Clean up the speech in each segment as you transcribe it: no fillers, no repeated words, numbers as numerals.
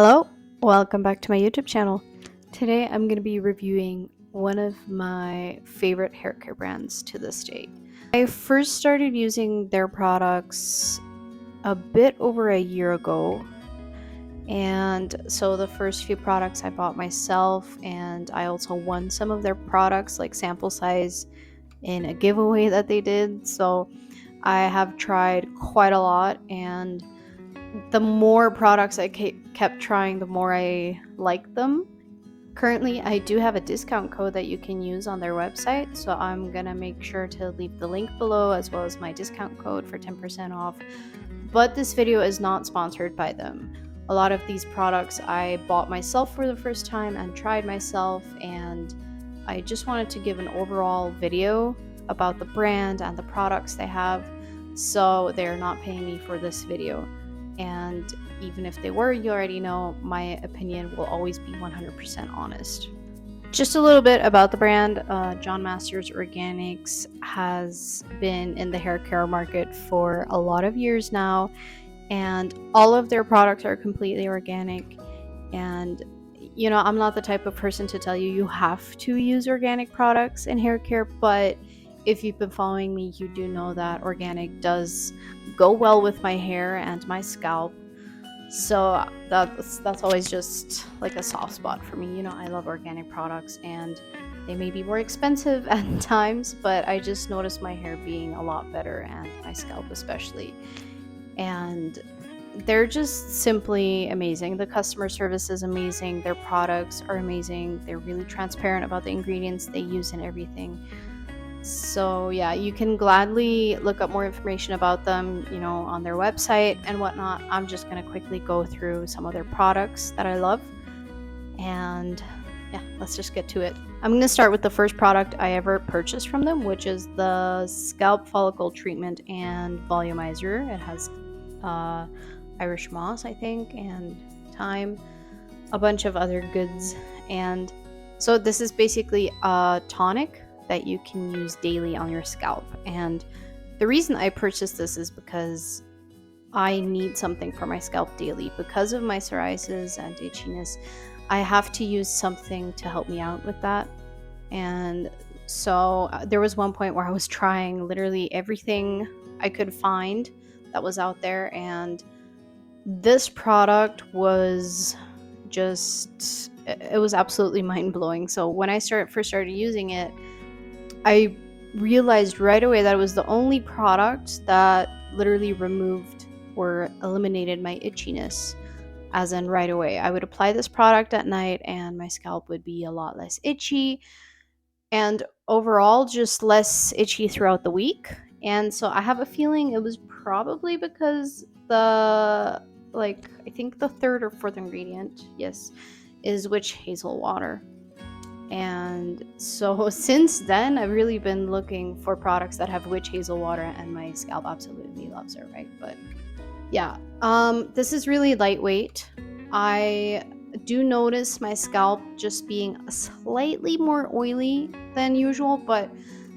Hello, welcome back to my YouTube channel. Today I'm going to be reviewing one of my favorite hair care brands to this day. I first started using their products a bit over a year ago, and so the first few products I bought myself, and I also won some of their products like sample size in a giveaway that they did. So I have tried quite a lot, and the more products I kept trying, the more I liked them. Currently, I do have a discount code that you can use on their website, so I'm gonna make sure to leave the link below as well as my discount code for 10% off. But this video is not sponsored by them. A lot of these products I bought myself for the first time and tried myself, and I just wanted to give an overall video about the brand and the products they have, so they're not paying me for this video. And even if they were, you already know my opinion will always be 100% honest. Just a little bit about the brand. John Masters Organics has been in the hair care market for a lot of years now, and all of their products are completely organic. And you know, I'm not the type of person to tell you you have to use organic products in hair care, but if you've been following me, you do know that organic does go well with my hair and my scalp. So that's always just like a soft spot for me. You know, I love organic products, and they may be more expensive at times, but I just notice my hair being a lot better, and my scalp especially. And they're just simply amazing. The customer service is amazing. Their products are amazing. They're really transparent about the ingredients they use and everything. So yeah, you can gladly look up more information about them, you know, on their website and whatnot. I'm just going to quickly go through some of their products that I love. And yeah, let's just get to it. I'm going to start with the first product I ever purchased from them, which is the Scalp Follicle Treatment and Volumizer. It has Irish moss, I think, and thyme, a bunch of other goods. And so this is basically a tonic that you can use daily on your scalp. And the reason I purchased this is because I need something for my scalp daily. Because of my psoriasis and itchiness, I have to use something to help me out with that. And so there was one point where I was trying literally everything I could find that was out there, and this product was just, it was absolutely mind-blowing. So when I first started using it, I realized right away that it was the only product that literally removed or eliminated my itchiness, as in right away. I would apply this product at night and my scalp would be a lot less itchy, and overall just less itchy throughout the week. And so I have a feeling it was probably because I think the third or fourth ingredient, yes, is witch hazel water. And so since then, I've really been looking for products that have witch hazel water, and my scalp absolutely loves it, right? But yeah, this is really lightweight. I do notice my scalp just being slightly more oily than usual, but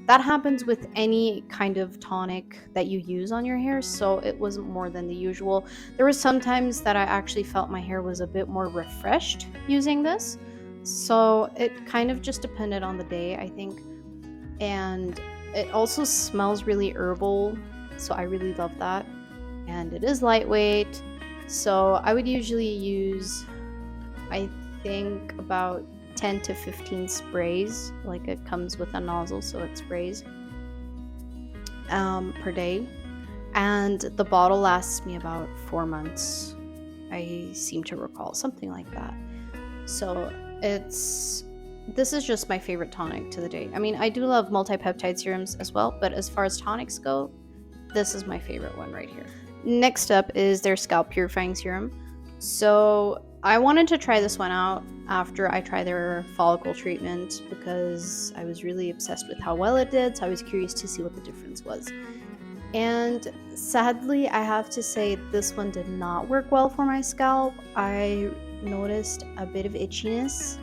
that happens with any kind of tonic that you use on your hair, so it wasn't more than the usual. There were some times that I actually felt my hair was a bit more refreshed using this. So it kind of just depended on the day, I think. And it also smells really herbal, so I really love that. And it is lightweight, so I would usually use, I think, about 10 to 15 sprays. Like, it comes with a nozzle, so it sprays per day. And the bottle lasts me about 4 months, I seem to recall, something like that. So this is just my favorite tonic to the day. I mean, I do love multi-peptide serums as well, but as far as tonics go, this is my favorite one right here. Next up is their scalp purifying serum. So I wanted to try this one out after I tried their follicle treatment because I was really obsessed with how well it did, so I was curious to see what the difference was. And sadly, I have to say this one did not work well for my scalp. I noticed a bit of itchiness,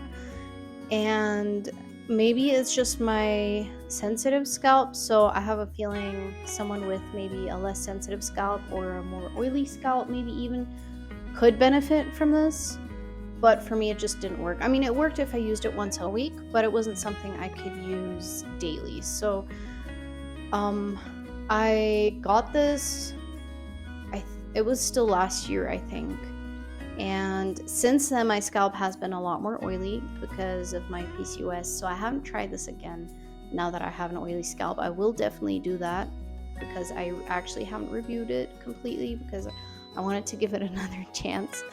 and maybe it's just my sensitive scalp, so I have a feeling someone with maybe a less sensitive scalp or a more oily scalp maybe even could benefit from this. but for me it just didn't work. I mean, it worked if I used it once a week, but it wasn't something I could use daily. So I got this, it was still last year, I think. And since then, my scalp has been a lot more oily because of my PCOS. So I haven't tried this again now that I have an oily scalp. I will definitely do that because I actually haven't reviewed it completely because I wanted to give it another chance.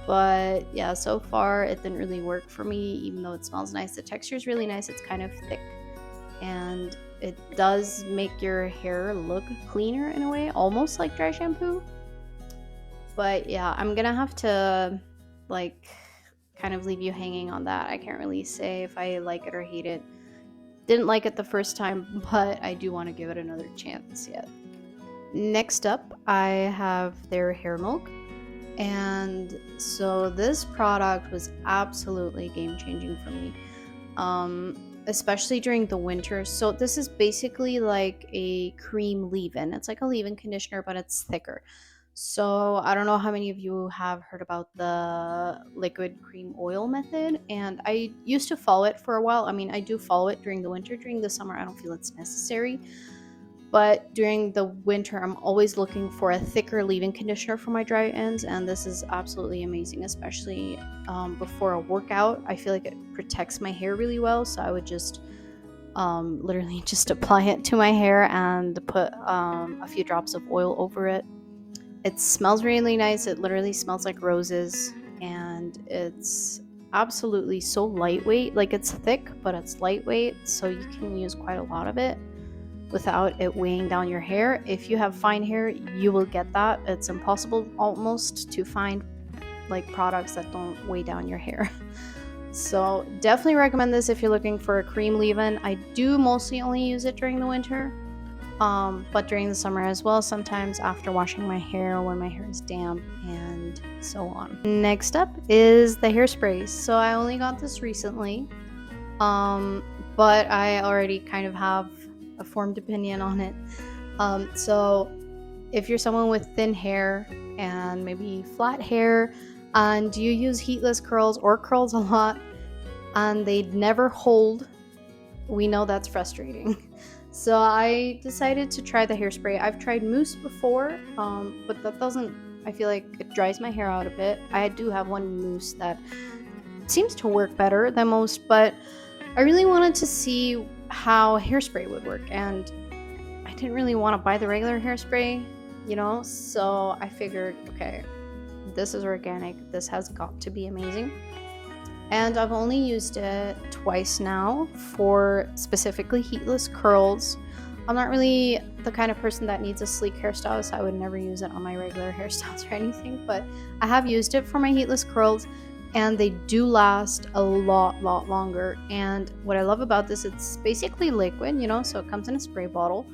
But yeah, so far it didn't really work for me, even though it smells nice. The texture is really nice. It's kind of thick and it does make your hair look cleaner in a way, almost like dry shampoo. But yeah, I'm gonna have to like kind of leave you hanging on that. I can't really say if I like it or hate it. Didn't like it the first time, but I do want to give it another chance yet. Next up, I have their hair milk. And so this product was absolutely game-changing for me, especially during the winter. So this is basically like a cream leave-in. It's like a leave-in conditioner, but it's thicker. So I don't know how many of you have heard about the liquid cream oil method, and I used to follow it for a while. I mean, I do follow it during the winter. During the summer, I don't feel it's necessary. But during the winter, I'm always looking for a thicker leave-in conditioner for my dry ends, and this is absolutely amazing, especially before a workout. I feel like it protects my hair really well, so I would just literally just apply it to my hair and put a few drops of oil over it. It smells really nice. It literally smells like roses, and it's absolutely so lightweight. Like, it's thick, but it's lightweight, so you can use quite a lot of it without it weighing down your hair. If you have fine hair, you will get that. It's impossible almost to find like products that don't weigh down your hair. So definitely recommend this if you're looking for a cream leave-in. I do mostly only use it during the winter, but during the summer as well, sometimes after washing my hair when my hair is damp and so on. Next up is the Hairspray. So I only got this recently, but I already kind of have a formed opinion on it. So if you're someone with thin hair and maybe flat hair and you use heatless curls or curls a lot and they never hold, we know that's frustrating. So I decided to try the Hairspray. I've tried mousse before, but that doesn't, I feel like it dries my hair out a bit. I do have one mousse that seems to work better than most, but I really wanted to see how Hairspray would work, and I didn't really want to buy the regular Hairspray, so I figured, okay, this is organic, this has got to be amazing. And I've only used it twice now for specifically heatless curls. I'm not really the kind of person that needs a sleek hairstyle, so I would never use it on my regular hairstyles or anything, but I have used it for my heatless curls, and they do last a lot longer. And what I love about this, it's basically liquid, so it comes in a spray bottle,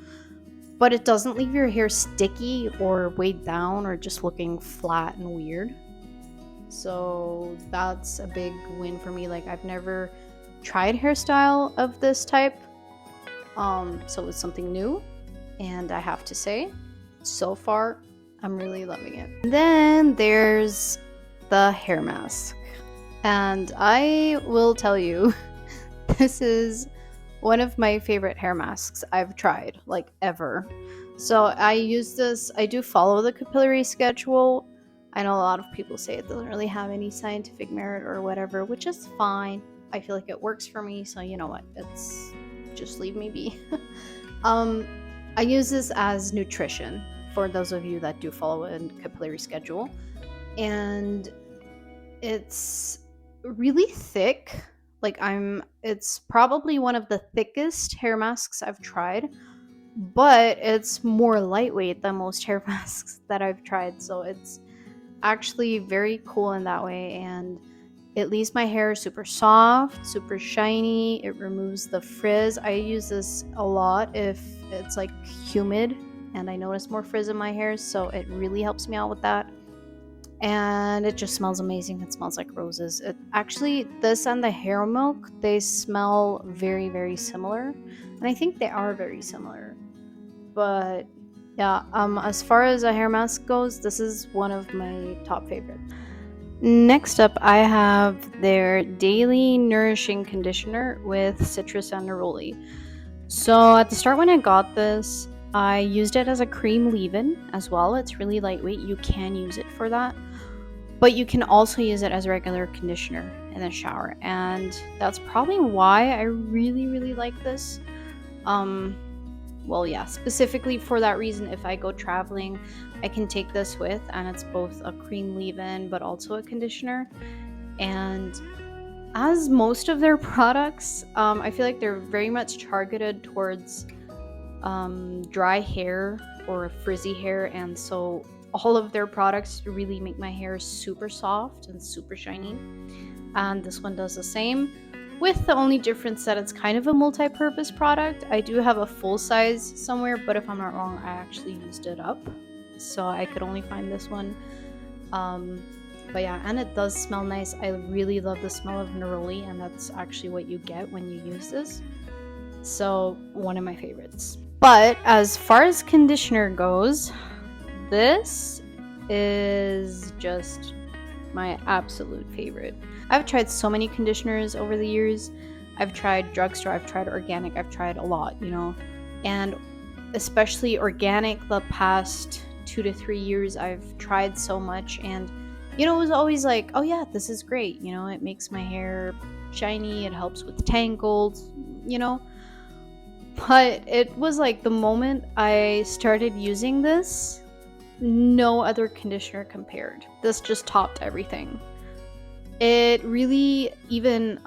but it doesn't leave your hair sticky or weighed down or just looking flat and weird. So that's a big win for me. Like, I've never tried hairstyle of this type, so it's something new, and I have to say, so far I'm really loving it. And then there's the hair mask, and I will tell you, this is one of my favorite hair masks I've tried, like, ever. So I use this, I do follow the capillary schedule. I know a lot of people say it doesn't really have any scientific merit or whatever, which is fine. I feel like it works for me, so you know what, it's just leave me be. I use this as nutrition for those of you that do follow a capillary schedule, and it's really thick. Like, it's probably one of the thickest hair masks I've tried, but it's more lightweight than most hair masks that I've tried, so it's actually very cool in that way, and it leaves my hair super soft, super shiny. It removes the frizz. I use this a lot if it's like humid and I notice more frizz in my hair, so it really helps me out with that. And it just smells amazing. It smells like roses. It actually, this and the hair milk, they smell very, very similar, and I think they are very similar. But yeah, as far as a hair mask goes, this is one of my top favorite. Next up, I have their Daily Nourishing Conditioner with citrus and neroli. So at the start when I got this, I used it as a cream leave-in as well. It's really lightweight. You can use it for that. But you can also use it as a regular conditioner in the shower. And that's probably why I really, really like this. Well, yeah, specifically for that reason, if I go traveling, I can take this with, and it's both a cream leave-in but also a conditioner. And as most of their products, I feel like they're very much targeted towards dry hair or frizzy hair, and so all of their products really make my hair super soft and super shiny. And this one does the same, with the only difference that it's kind of a multi-purpose product. I do have a full size somewhere, but if I'm not wrong, I actually used it up, so I could only find this one. But yeah, and it does smell nice. I really love the smell of neroli, and that's actually what you get when you use this. So one of my favorites. But as far as conditioner goes, this is just my absolute favorite. I've tried so many conditioners over the years. I've tried drugstore, I've tried organic, I've tried a lot, and especially organic the past 2 to 3 years, I've tried so much, and it was always like, oh yeah, this is great, it makes my hair shiny, it helps with tangles, but it was like the moment I started using this, no other conditioner compared. This just topped everything. It really, even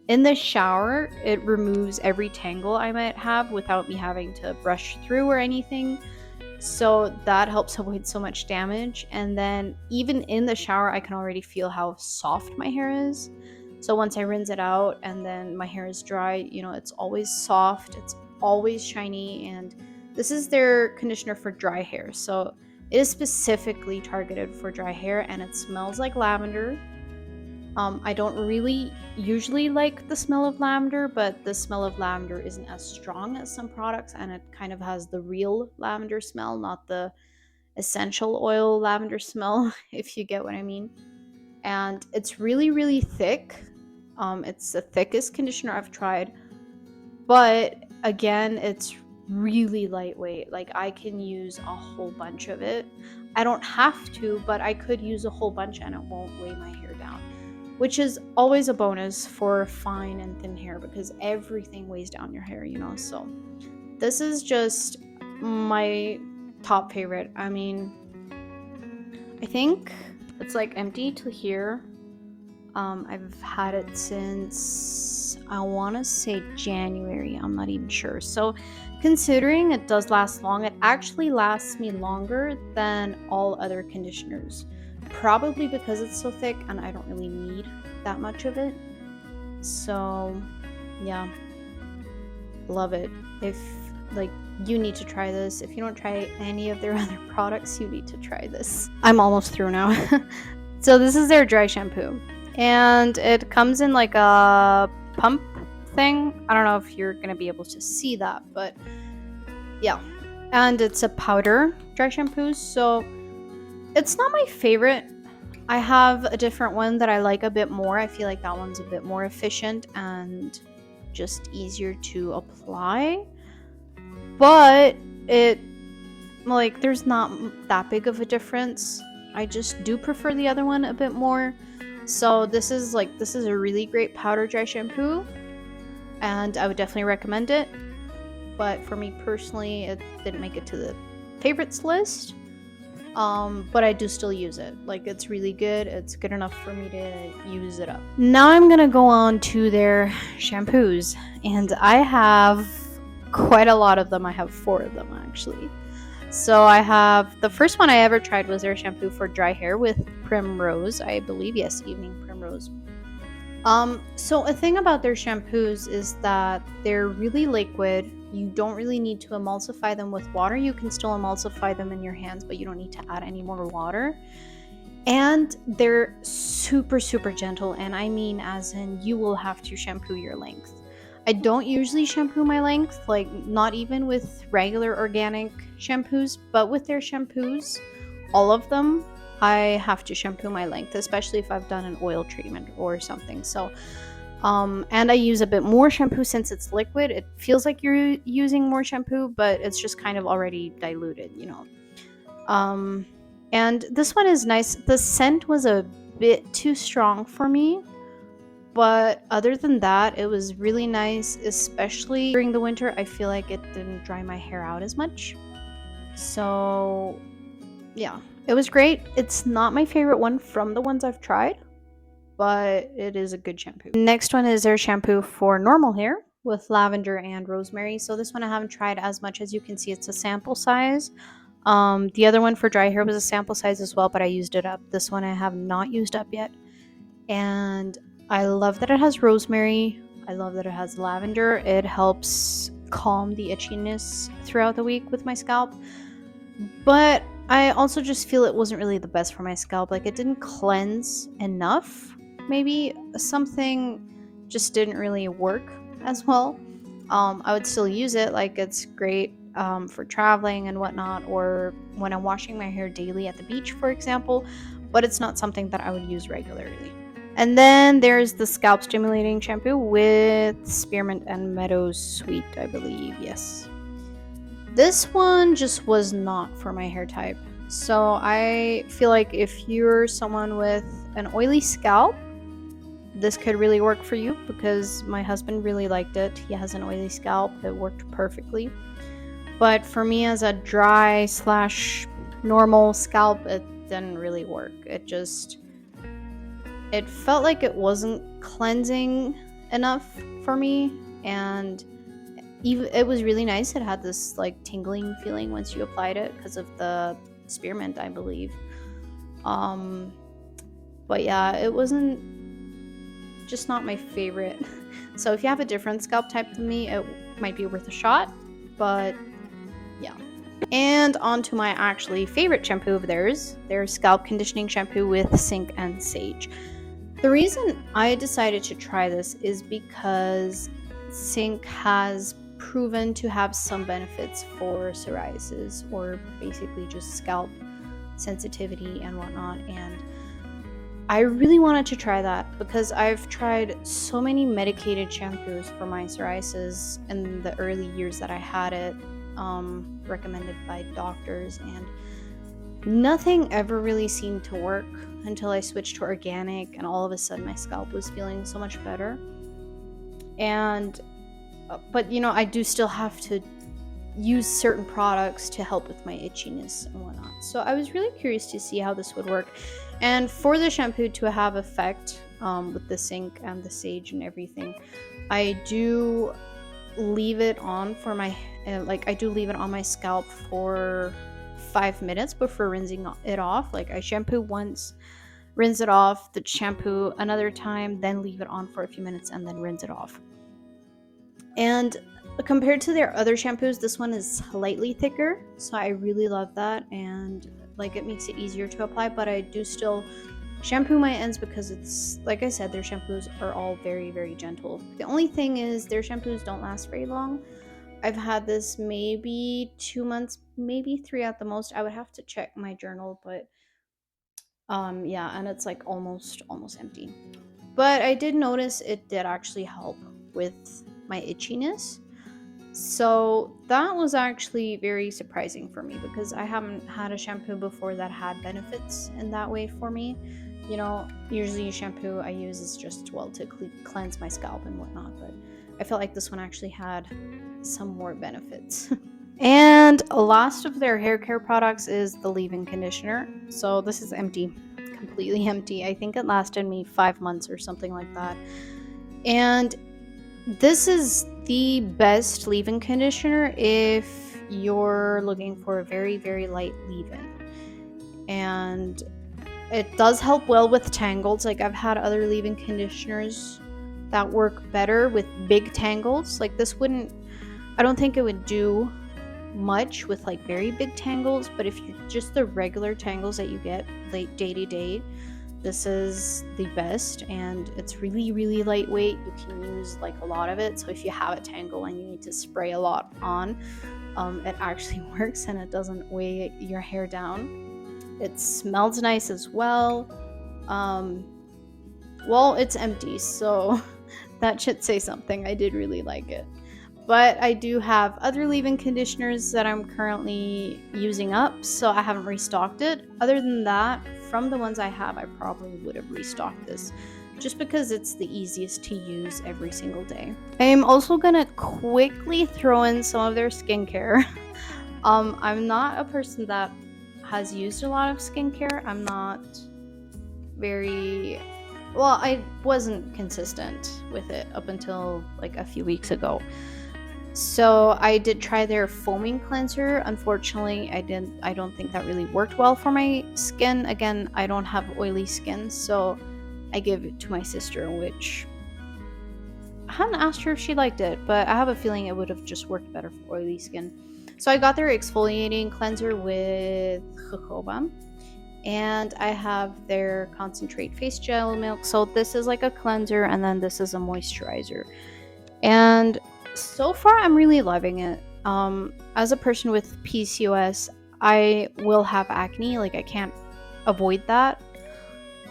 in the shower, it removes every tangle I might have without me having to brush through or anything. So that helps avoid so much damage. And then even in the shower, I can already feel how soft my hair is. So once I rinse it out and then my hair is dry, it's always soft, it's always shiny. And this is their conditioner for dry hair. So it is specifically targeted for dry hair, and it smells like lavender. I don't really usually like the smell of lavender, but the smell of lavender isn't as strong as some products, and it kind of has the real lavender smell, not the essential oil lavender smell, if you get what I mean. And it's really, really thick. It's the thickest conditioner I've tried, but again, it's really lightweight. Like, I can use a whole bunch of it. I don't have to, but I could use a whole bunch and it won't weigh my hair down, which is always a bonus for fine and thin hair because everything weighs down your hair, So this is just my top favorite. I mean, I think it's like empty to here. I've had it since, I want to say January. I'm not even sure. So considering it does last long, it actually lasts me longer than all other conditioners. Probably because it's so thick and I don't really need that much of it. So yeah, love it. If you need to try this. If you don't try any of their other products, you need to try this. I'm almost through now. So this is their dry shampoo, and it comes in like a pump thing. I don't know if you're gonna be able to see that, but yeah. And it's a powder dry shampoo, so it's not my favorite. I have a different one that I like a bit more. I feel like that one's a bit more efficient and just easier to apply. But there's not that big of a difference. I just do prefer the other one a bit more. So this is a really great powder dry shampoo, and I would definitely recommend it. But for me personally, it didn't make it to the favorites list. But I do still use it. It's really good. It's good enough for me to use it up. Now I'm gonna go on to their shampoos, and I have quite a lot of them. I have 4 of them actually. So I have, the first one I ever tried was their shampoo for dry hair with primrose, I believe. Yes, evening primrose. So a thing about their shampoos is that they're really liquid. You don't really need to emulsify them with water. You can still emulsify them in your hands, but you don't need to add any more water. And they're super, super gentle, and I mean as in you will have to shampoo your length. I don't usually shampoo my length, not even with regular organic shampoos, but with their shampoos, all of them, I have to shampoo my length, especially if I've done an oil treatment or something. So and I use a bit more shampoo since it's liquid. It feels like you're using more shampoo, but it's just kind of already diluted, you know. And this one is nice. The scent was a bit too strong for me, but other than that, it was really nice, especially during the winter. I feel like it didn't dry my hair out as much. So, yeah, it was great. It's not my favorite one from the ones I've tried, but it is a good shampoo. Next one is their shampoo for normal hair with lavender and rosemary. So this one I haven't tried as much. As you can see, it's a sample size. The other one for dry hair was a sample size as well, but I used it up. This one I have not used up yet. And I love that it has rosemary. I love that it has lavender. It helps calm the itchiness throughout the week with my scalp. But I also just feel it wasn't really the best for my scalp. Like, it didn't cleanse enough. Maybe something just didn't really work as well. I would still use it. Like, it's great for traveling and whatnot, or when I'm washing my hair daily at the beach, for example. But it's not something that I would use regularly. And then there's the scalp stimulating shampoo with spearmint and meadow sweet, I believe. Yes. This one just was not for my hair type. So I feel like if you're someone with an oily scalp, this could really work for you, because my husband really liked it. He has an oily scalp. It worked perfectly. But for me, as a dry / normal scalp, it didn't really work. It felt like it wasn't cleansing enough for me, and it was really nice. It had this like tingling feeling once you applied it because of the spearmint, I believe. But yeah, it wasn't, just not my favorite. So if you have a different scalp type than me, it might be worth a shot. But yeah. And on to my actually favorite shampoo of theirs, their scalp conditioning shampoo with zinc and sage. The reason I decided to try this is because zinc has proven to have some benefits for psoriasis, or basically just scalp sensitivity and whatnot. And I really wanted to try that because I've tried so many medicated shampoos for my psoriasis in the early years that I had it, recommended by doctors, and nothing ever really seemed to work until I switched to organic, and all of a sudden my scalp was feeling so much better. And but you know, I do still have to use certain products to help with my itchiness and whatnot. So I was really curious to see how this would work, and for the shampoo to have effect with the zinc and the sage and everything, I do leave it on for my I do leave it on my scalp for 5 minutes before rinsing it off. Like, I shampoo once, rinse it off, the shampoo another time, then leave it on for a few minutes, and then rinse it off. And compared to their other shampoos, this one is slightly thicker, so I really love that, and like, it makes it easier to apply. But I do still shampoo my ends because it's, like I said, their shampoos are all very, very gentle. The only thing is their shampoos don't last very long. I've had this maybe 2 months, maybe 3 at the most. I would have to check my journal, but yeah, and it's like almost empty. But I did notice it did actually help with my itchiness. So that was actually very surprising for me, because I haven't had a shampoo before that had benefits in that way for me. You know, usually shampoo I use is just, well, to cleanse my scalp and whatnot, but I felt like this one actually had some more benefits. And last of their hair care products is the leave-in conditioner. So this is empty, completely empty. I think it lasted me 5 months or something like that. And this is the best leave-in conditioner if you're looking for a very, very light leave-in. And it does help well with tangles. Like, I've had other leave-in conditioners that work better with big tangles. Like, this wouldn't, I don't think it would do much with like very big tangles, but if you're just the regular tangles that you get like day to day, this is the best. And it's really, really lightweight. You can use like a lot of it. So if you have a tangle and you need to spray a lot on, it actually works, and it doesn't weigh your hair down. It smells nice as well. Well, it's empty, so that should say something. I did really like it. But I do have other leave-in conditioners that I'm currently using up, so I haven't restocked it. Other than that, from the ones I have, I probably would have restocked this, just because it's the easiest to use every single day. I'm also gonna quickly throw in some of their skincare. I'm not a person that has used a lot of skincare. I'm not very well, I wasn't consistent with it up until like a few weeks ago. So I did try their foaming cleanser. Unfortunately, I don't think that really worked well for my skin. Again, I don't have oily skin, so I gave it to my sister, which I hadn't asked her if she liked it, but I have a feeling it would have just worked better for oily skin. So I got their exfoliating cleanser with jojoba, and I have their concentrate face gel milk. So this is like a cleanser, and then this is a moisturizer. And so far, I'm really loving it. As a person with PCOS, I will have acne. Like, I can't avoid that.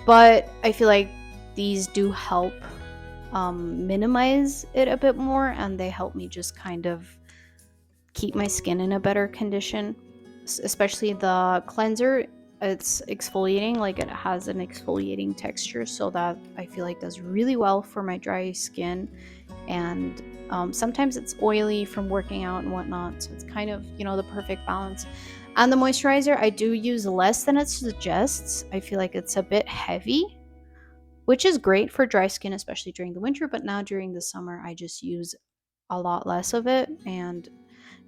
But I feel like these do help minimize it a bit more, and they help me just kind of keep my skin in a better condition. Especially the cleanser, it's exfoliating, like it has an exfoliating texture, so that I feel like does really well for my dry skin. And sometimes it's oily from working out and whatnot, so it's kind of, the perfect balance. And the moisturizer, I do use less than it suggests. I feel like it's a bit heavy, which is great for dry skin, especially during the winter, but now during the summer I just use a lot less of it, and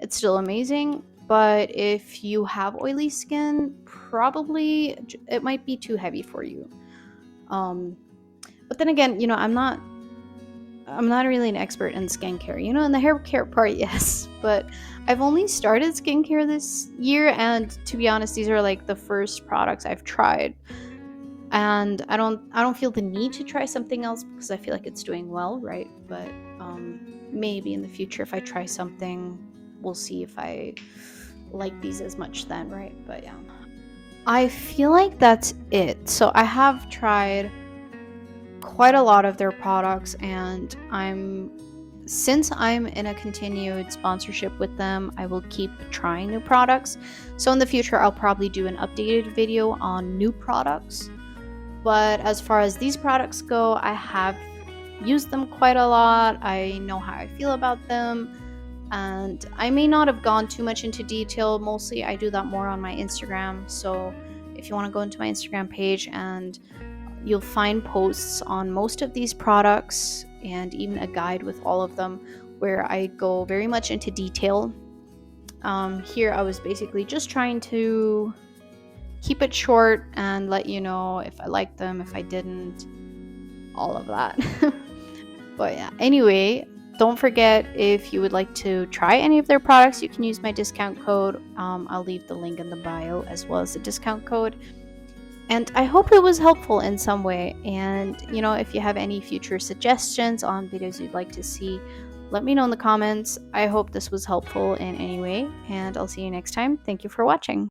it's still amazing. But if you have oily skin, probably it might be too heavy for you. But then again, I'm not really an expert in skincare. In the hair care part, yes, but I've only started skincare this year, and to be honest, these are like the first products I've tried. And I don't feel the need to try something else because I feel like it's doing well, right? But maybe in the future, if I try something, we'll see if I like these as much then, right? But yeah, I feel like that's it. So I have tried quite a lot of their products, and since I'm in a continued sponsorship with them, I will keep trying new products. So in the future, I'll probably do an updated video on new products. But as far as these products go, I have used them quite a lot. I know how I feel about them, and I may not have gone too much into detail. Mostly I do that more on my Instagram. So if you want to go into my Instagram page, and you'll find posts on most of these products and even a guide with all of them where I go very much into detail. Here I was basically just trying to keep it short and let you know if I liked them, if I didn't, all of that. But yeah, anyway, don't forget, if you would like to try any of their products, you can use my discount code. I'll leave the link in the bio as well as the discount code. And I hope it was helpful in some way. And, if you have any future suggestions on videos you'd like to see, let me know in the comments. I hope this was helpful in any way, and I'll see you next time. Thank you for watching.